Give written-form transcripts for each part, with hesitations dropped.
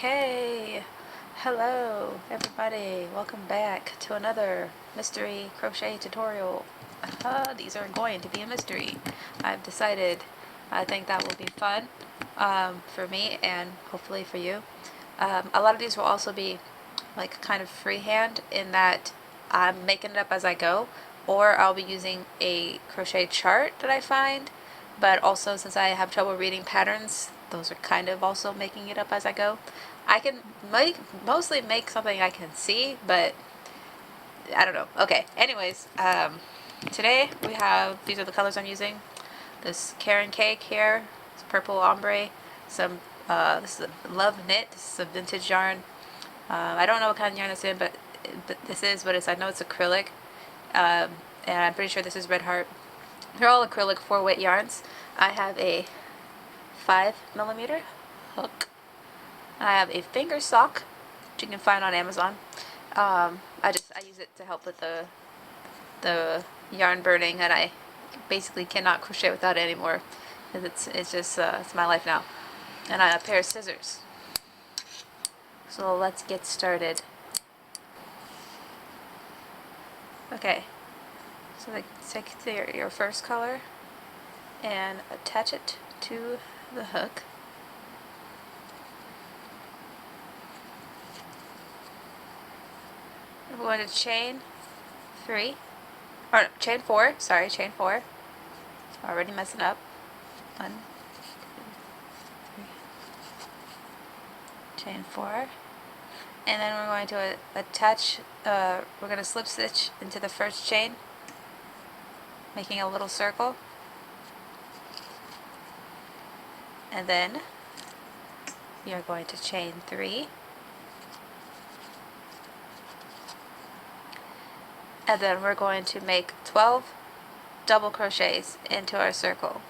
Okay, hello everybody, welcome back to another mystery crochet tutorial. These are going to be a mystery. I've decided. I think that will be fun for me and hopefully for you. A lot of these will also be like kind of freehand in that I'm making it up as I go, or I'll be using a crochet chart that I find, but also since I have trouble reading patterns, those are kind of also making it up as I go. I can mostly make something I can see, but I don't know. Okay, anyways, today we have, these are the colors I'm using. This Karen Cake here, it's purple ombre, some, this is a Love Knit, this is a vintage yarn. I don't know what kind of yarn it's in, but I know it's acrylic, and I'm pretty sure this is Red Heart. They're all acrylic 4-weight yarns. I have a 5mm hook. I have a finger sock, which you can find on Amazon. I use it to help with the yarn burning, and I basically cannot crochet without it anymore. It's just it's my life now. And a pair of scissors. So let's get started. Okay, so take your first color and attach it to the hook. We're going to chain 4, sorry, chain 4. Already messing up. 1, 2, 3. Chain 4. And then we're going to attach, we're going to slip stitch into the first chain, making a little circle. And then we are going to chain 3. And then we're going to make 12 double crochets into our circle.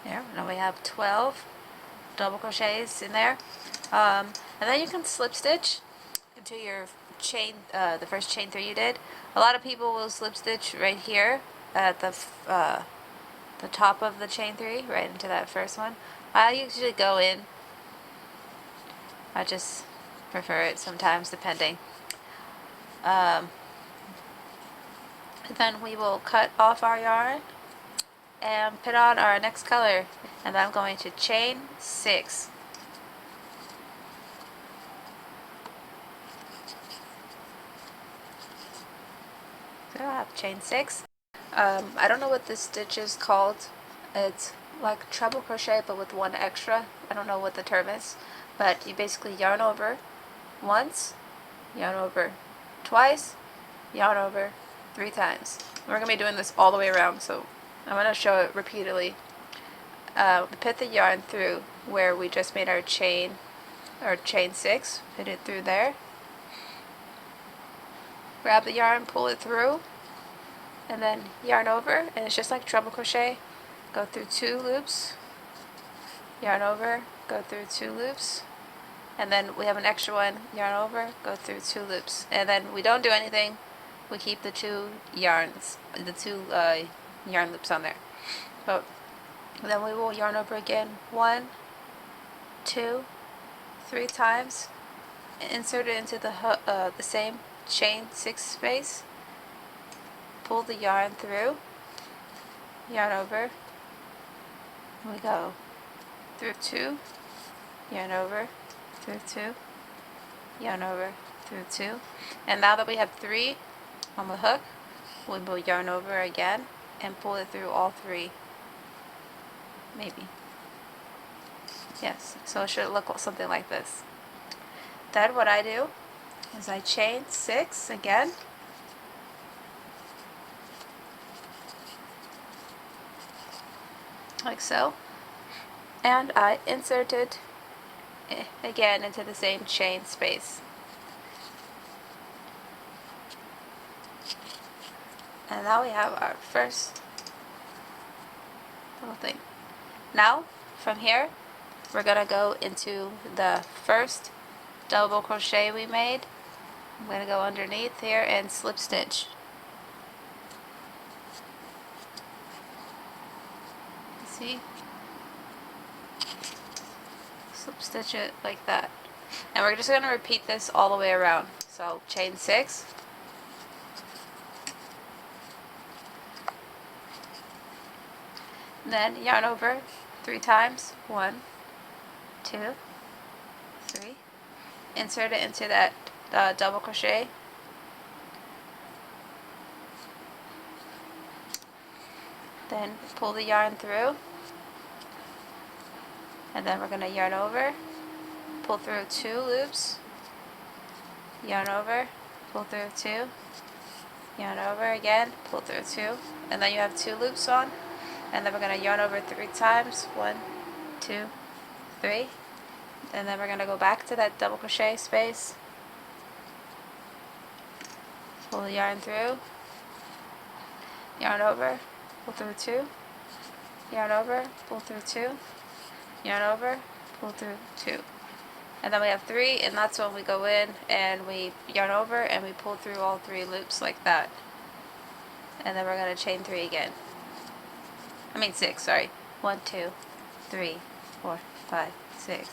There, now we have 12 double crochets in there. And then you can slip stitch into your chain, the first chain 3 you did. A lot of people will slip stitch right here at the top of the chain 3, right into that first one. I usually go in. I just prefer it sometimes, depending. And then we will cut off our yarn and put on our next color, and then I'm going to chain 6. So I have chain 6. I don't know what this stitch is called. It's like treble crochet but with one extra. I don't know what the term is, but you basically yarn over once, yarn over twice, yarn over 3 times. We're going to be doing this all the way around, so I'm going to show it repeatedly. Put the yarn through where we just made our chain 6, put it through there. Grab the yarn, pull it through, and then yarn over, and it's just like treble crochet. Go through 2 loops, yarn over, go through 2 loops, and then we have an extra one, yarn over, go through 2 loops, and then we don't do anything. We keep the 2 yarns, the 2 yarn loops on there. So then we will yarn over again 1, 2, 3 times, insert it into the same chain 6 space, pull the yarn through, yarn over, We go through 2, yarn over, through 2, yarn over, through 2. And now that we have 3 on the hook, we will yarn over again and pull it through all 3. Maybe. Yes, so it should look something like this. Then what I do is I chain 6 again. Like so. And I insert it again into the same chain space. And now we have our first little thing. Now, from here, we're going to go into the first double crochet we made. I'm going to go underneath here and slip stitch. See? Slip stitch it like that. And we're just going to repeat this all the way around. So chain 6. Then yarn over 3 times. 1, 2, 3. Insert it into that double crochet. Then pull the yarn through. And then we're going to yarn over, pull through 2 loops, yarn over, pull through 2, yarn over again, pull through 2, and then you have 2 loops on, and then we're going to yarn over 3 times, 1, 2, 3, and then we're going to go back to that double crochet space, pull the yarn through, yarn over, pull through 2, yarn over, pull through 2, yarn over, pull through 2. And then we have 3, and that's when we go in and we yarn over and we pull through all 3 loops like that. And then we're going to chain 3 again. 6, sorry. 1, 2, 3, 4, 5, 6.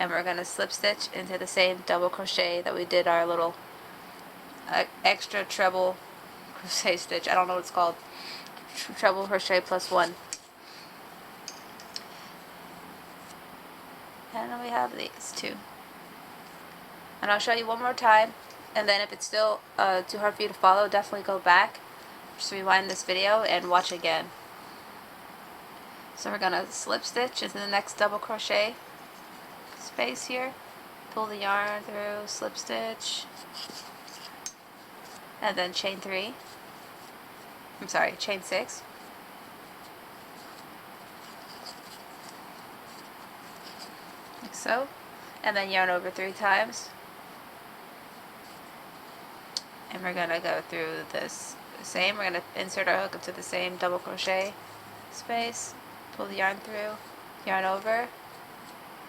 And we're going to slip stitch into the same double crochet that we did our little extra treble crochet stitch. I don't know what it's called. Treble crochet plus 1. And then we have these 2. And I'll show you one more time. And then if it's still too hard for you to follow, definitely go back. Just rewind this video and watch again. So we're going to slip stitch into the next double crochet space here. Pull the yarn through, slip stitch. And then chain 3. I'm sorry, chain 6. Like so. And then yarn over 3 times. And we're going to go through this same. We're going to insert our hook into the same double crochet space. Pull the yarn through, yarn over,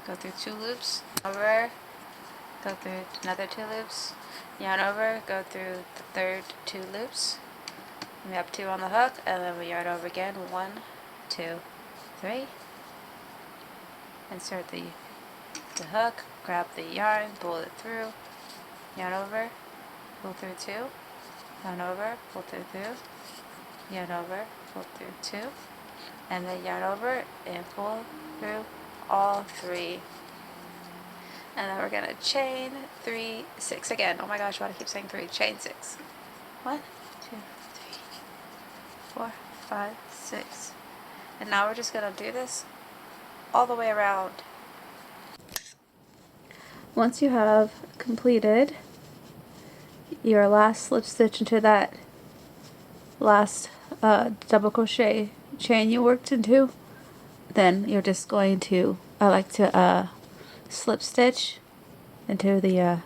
go through 2 loops, over, go through another 2 loops, yarn over, go through the third 2 loops. And we have 2 on the hook, and then we yarn over again. 1, 2, 3. Insert the hook, grab the yarn, pull it through, yarn over, pull through 2, yarn over, pull through 2, yarn over, pull through 2, and then yarn over and pull through all 3. And then we're going to chain 3, 6 again. Oh my gosh, why do I keep saying 3? Chain 6. 1, 2, 3, 4, 5, 6. And now we're just going to do this all the way around. Once you have completed your last slip stitch into that last double crochet chain you worked into, then you're just going to, I like to slip stitch into the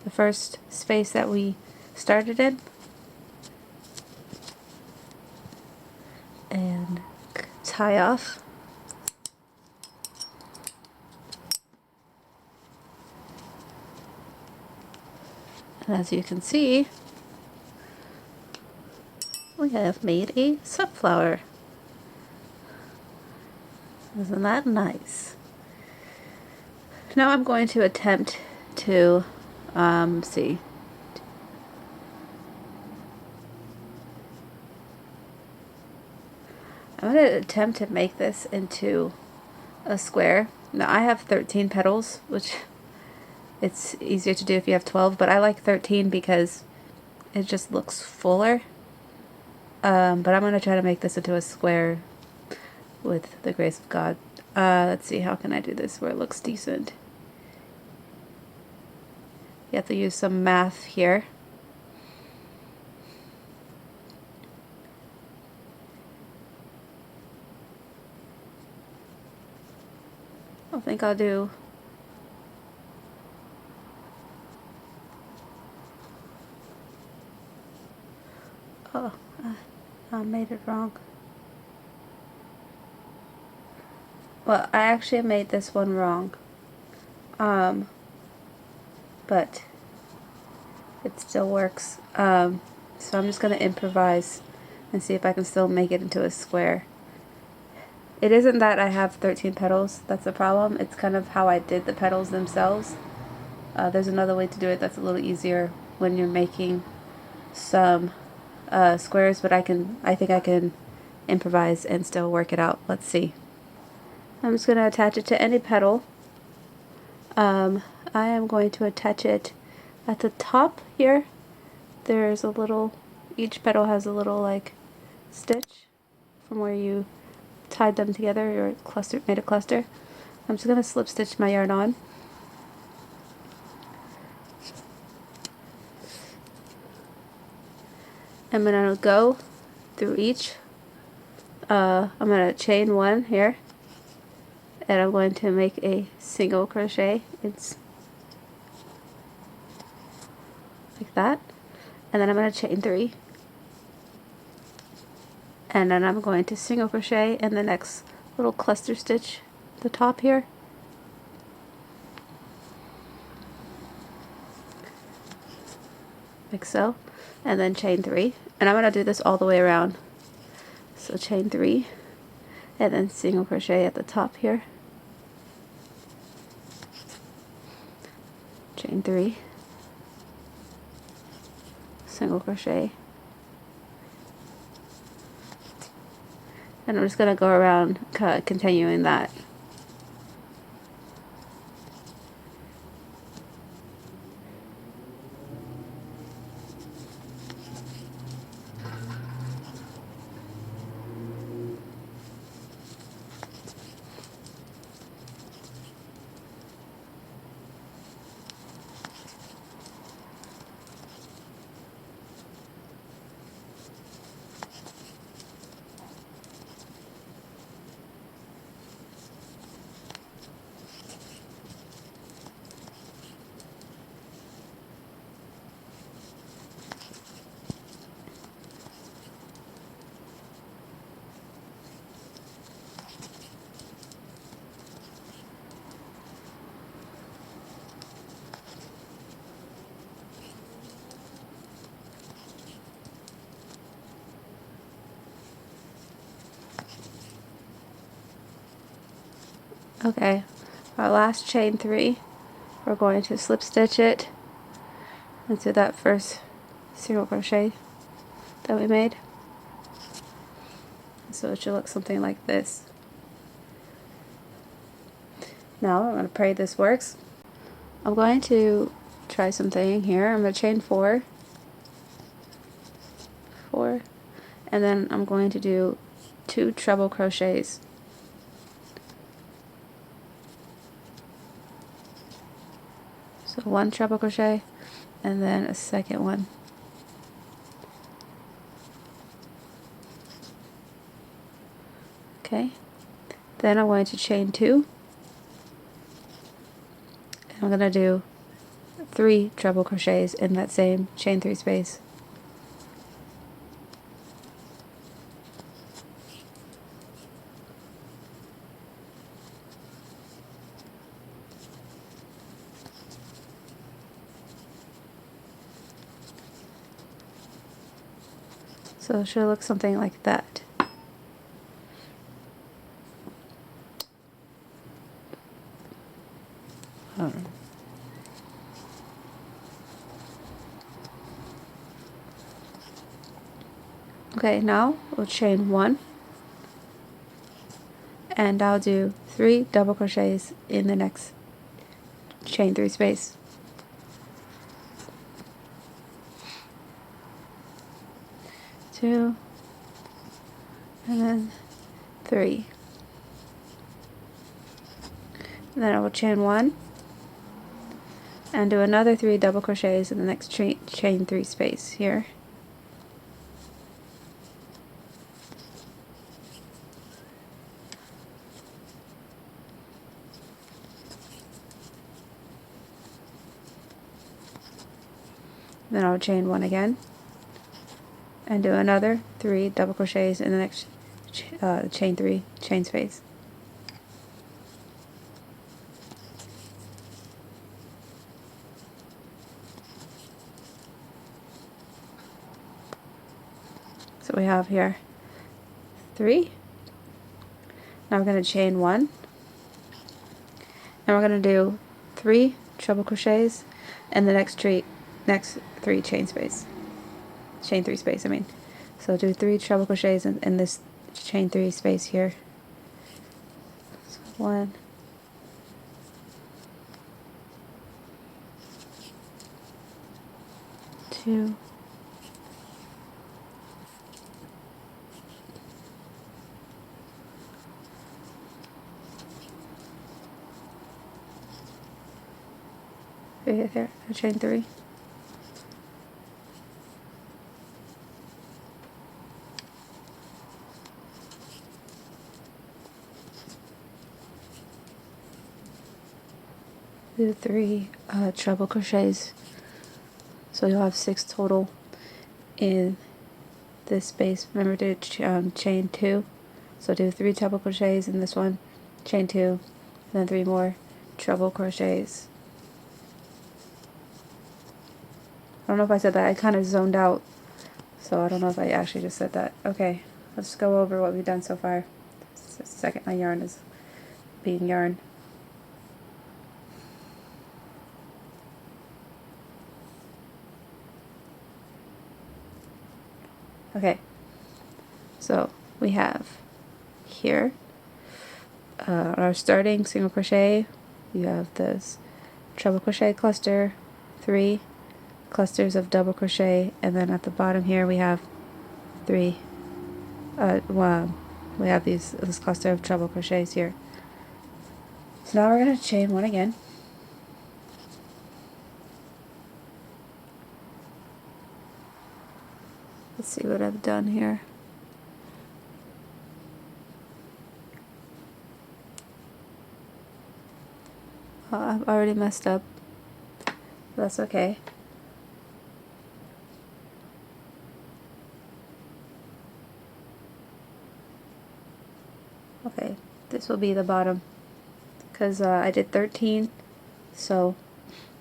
first space that we started in, and tie off. And as you can see, we have made a sunflower. Isn't that nice? Now I'm going to attempt to see. I'm I'm going to attempt to make this into a square. Now I have 13 petals, which it's easier to do if you have 12, but I like 13 because it just looks fuller. But I'm going to try to make this into a square with the grace of God. Let's see, how can I do this where it looks decent? You have to use some math here. I think I'll do I made it wrong. Well, I actually made this one wrong. But it still works. So I'm just going to improvise and see if I can still make it into a square. It isn't that I have 13 petals that's the problem. It's kind of how I did the petals themselves. There's another way to do it that's a little easier when you're making some squares, but I think I can improvise and still work it out. Let's see. I'm just going to attach it to any petal. I am going to attach it at the top here. There's a little, each petal has a little like stitch from where you tied them together or made a cluster. I'm just going to slip stitch my yarn on. I'm going to go through each. I'm going to chain one here, and I'm going to make a single crochet. It's like that, and then I'm going to chain 3, and then I'm going to single crochet in the next little cluster stitch at the top here. Like so, and then chain 3, and I'm going to do this all the way around. So chain 3 and then single crochet at the top here, chain 3, single crochet, and I'm just going to go around continuing that. Okay, our last chain 3, we're going to slip stitch it into that first single crochet that we made. So it should look something like this. Now I'm going to pray this works. I'm going to try something here. I'm going to chain 4, and then I'm going to do 2 treble crochets. So 1 treble crochet and then a second one. Okay, then I'm going to chain 2, and I'm going to do 3 treble crochets in that same chain 3 space. So it should look something like that. Okay, now we'll chain 1, and I'll do 3 double crochets in the next chain 3 space. 2 and then 3. And then I will chain 1 and do another 3 double crochets in the next chain 3 space here. Then I'll chain 1 again and do another 3 double crochets in the next chain 3 chain space. So we have here 3. Now we're going to chain 1 and we're going to do 3 treble crochets in the next 3 chain 3 space, I mean. So do 3 treble crochets in this chain 3 space here. So 1, 2, 3 there, chain 3. Do 3 treble crochets, so you'll have 6 total in this space. Remember to chain 2, so do 3 treble crochets in this one, chain 2, and then 3 more treble crochets. I don't know if I said that. I kind of zoned out, so I don't know if I actually just said that. Okay, let's go over what we've done so far. Second, my yarn is being yarn. Okay, so we have here our starting single crochet. You have this treble crochet cluster, 3 clusters of double crochet, and then at the bottom here we have 3 we have this cluster of treble crochets here. So now we're going to chain 1 again. Let's see what I've done here. I've already messed up. That's okay. Okay, this will be the bottom because I did 13, so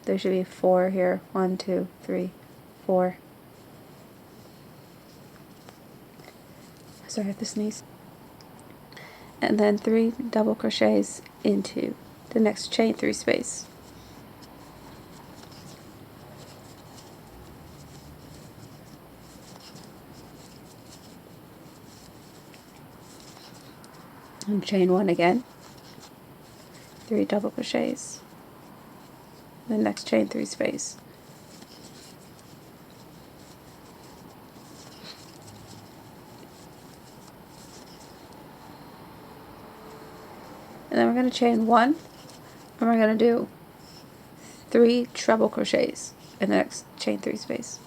there should be 4 here. 1, 2, 3, 4. Sorry, I have to sneeze. And then 3 double crochets into the next chain 3 space. And chain 1 again, 3 double crochets, the next chain 3 space. And then we're going to chain 1 and we're going to do 3 treble crochets in the next chain 3 space.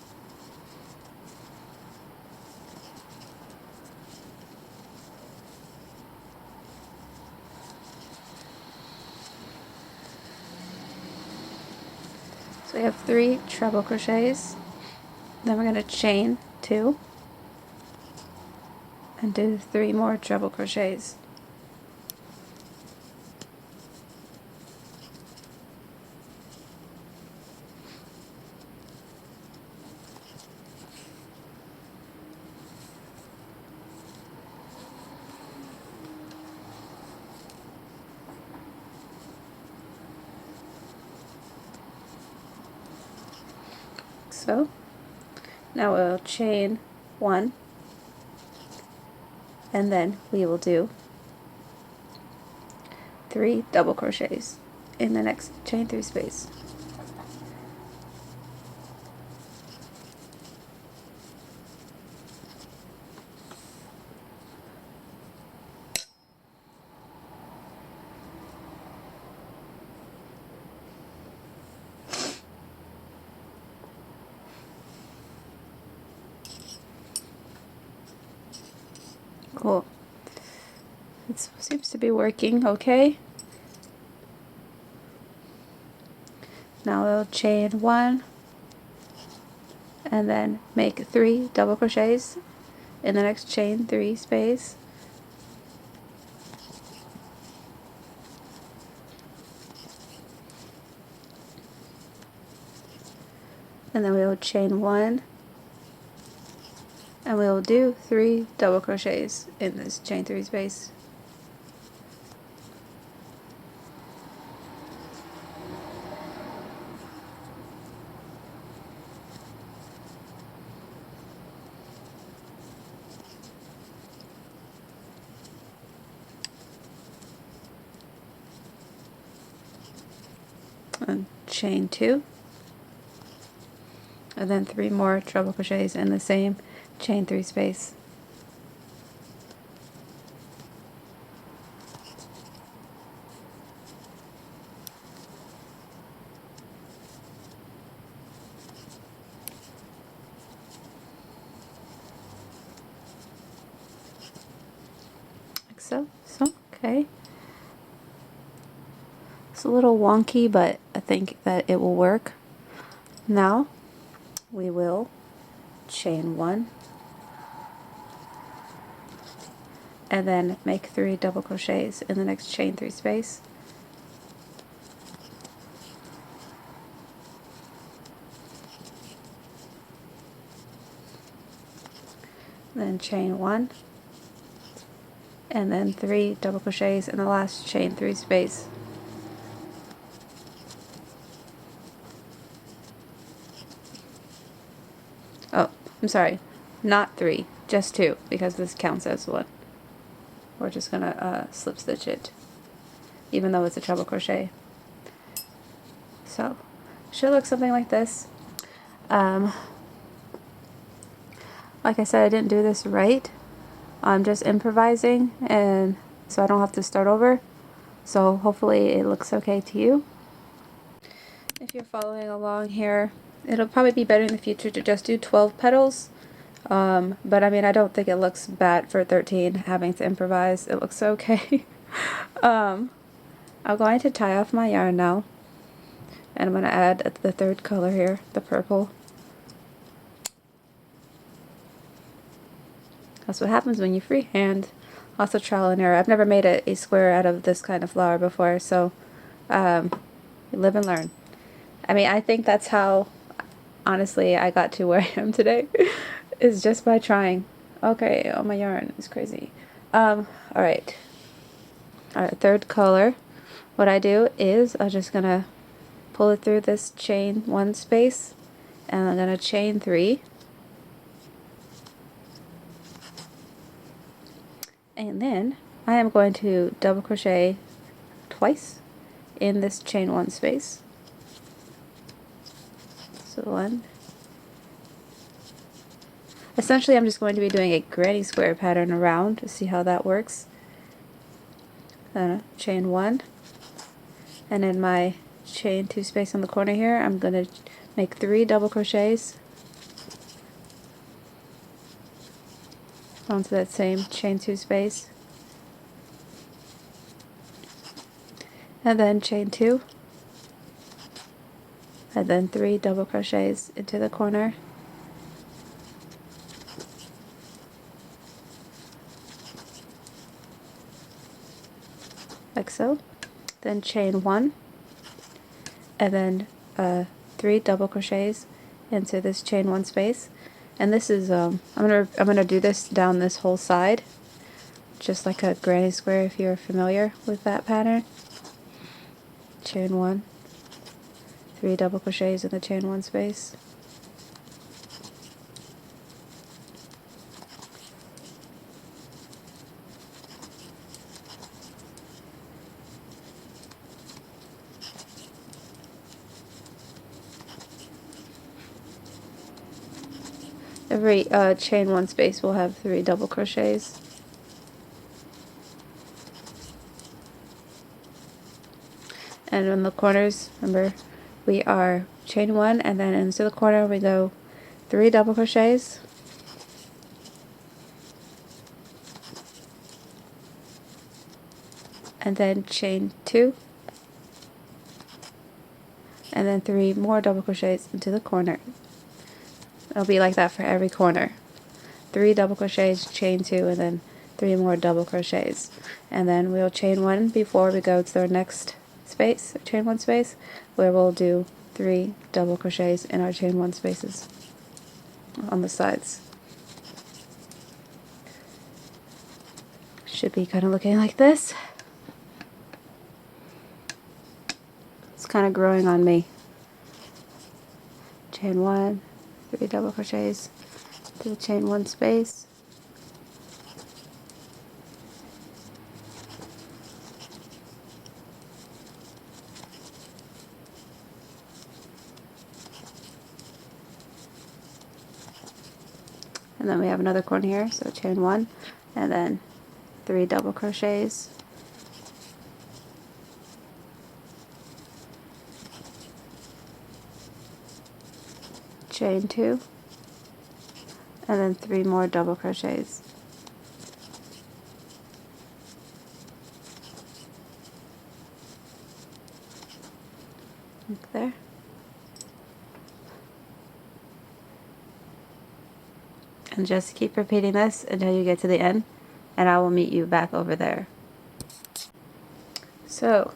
So we have 3 treble crochets, then we're going to chain 2 and do 3 more treble crochets. So now we'll chain 1 and then we will do 3 double crochets in the next chain 3 space. Cool. It seems to be working okay. Now we'll chain 1 and then make 3 double crochets in the next chain 3 space. And then we will chain 1 and we will do 3 double crochets in this chain 3 space. And chain 2 and then 3 more treble crochets in the same chain 3 space. Like so. Okay. It's a little wonky, but I think that it will work. Now we will chain 1 and then make 3 double crochets in the next chain 3 space. Then chain 1 and then 3 double crochets in the last chain 3 space. Oh, I'm sorry, not 3, just 2, because this counts as 1. We're just gonna slip stitch it, even though it's a treble crochet. So, should look something like this. Like I said, I didn't do this right. I'm just improvising, and so I don't have to start over. So hopefully it looks okay to you. If you're following along here, it'll probably be better in the future to just do 12 petals. But I mean, I don't think it looks bad for 13 having to improvise. It looks okay. I'm going to tie off my yarn now, and I'm going to add the third color here, the purple. That's what happens when you freehand. Also trial and error. I've never made a square out of this kind of flower before, so you live and learn. I mean, I think that's how, honestly, I got to where I am today, is just by trying. Okay, oh, my yarn is crazy. Alright, third color. What I do is I'm just gonna pull it through this chain 1 space, and I'm gonna chain 3. And then I am going to double crochet twice in this chain 1 space. So 1. Essentially, I'm just going to be doing a granny square pattern around to see how that works. Then chain 1, and in my chain 2 space on the corner here, I'm going to make 3 double crochets onto that same chain 2 space, and then chain 2, and then 3 double crochets into the corner, like so. Then chain 1, and then 3 double crochets into this chain 1 space. And this is I'm gonna do this down this whole side, just like a granny square if you're familiar with that pattern. Chain 1, 3 double crochets in the chain 1 space. every chain one space will have 3 double crochets. And in the corners, remember, we are chain 1, and then into the corner we go 3 double crochets, and then chain 2, and then 3 more double crochets into the corner. It'll be like that for every corner. 3 double crochets, chain 2, and then 3 more double crochets. And then we'll chain 1 before we go to our next space, chain 1 space, where we'll do 3 double crochets in our chain 1 spaces on the sides. Should be kind of looking like this. It's kind of growing on me. Chain 1, 3 double crochets to the chain 1 space, and then we have another corner here, so chain 1, and then 3 double crochets, chain 2, and then 3 more double crochets. Like there. And just keep repeating this until you get to the end, and I will meet you back over there. So,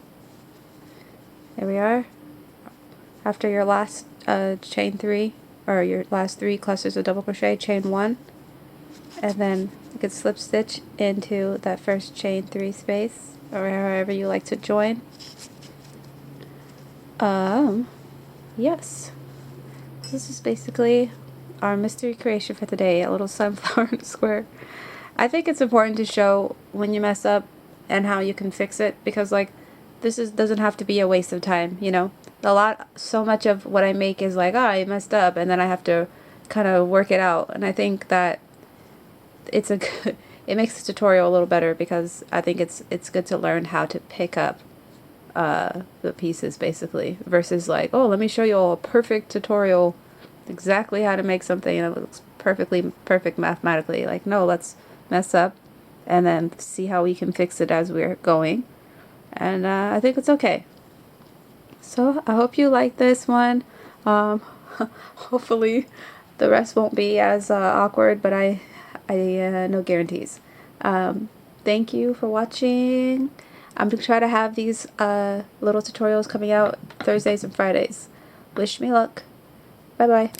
here we are. After your last chain 3, or your last 3 clusters of double crochet, chain 1, and then you can slip stitch into that first chain 3 space, or however you like to join. Yes, this is basically our mystery creation for today, a little sunflower in a square. I think it's important to show when you mess up and how you can fix it, because like doesn't have to be a waste of time, you know. So much of what I make is like, oh, I messed up, and then I have to kind of work it out. And I think that it makes the tutorial a little better, because I think it's good to learn how to pick up the pieces basically, versus like, oh, let me show you a perfect tutorial exactly how to make something and it looks perfect mathematically. Like, no, let's mess up and then see how we can fix it as we're going. And I think it's okay. So I hope you like this one. Hopefully the rest won't be as awkward, but I no guarantees. Thank you for watching. I'm going to try to have these little tutorials coming out Thursdays and Fridays. Wish me luck. Bye bye.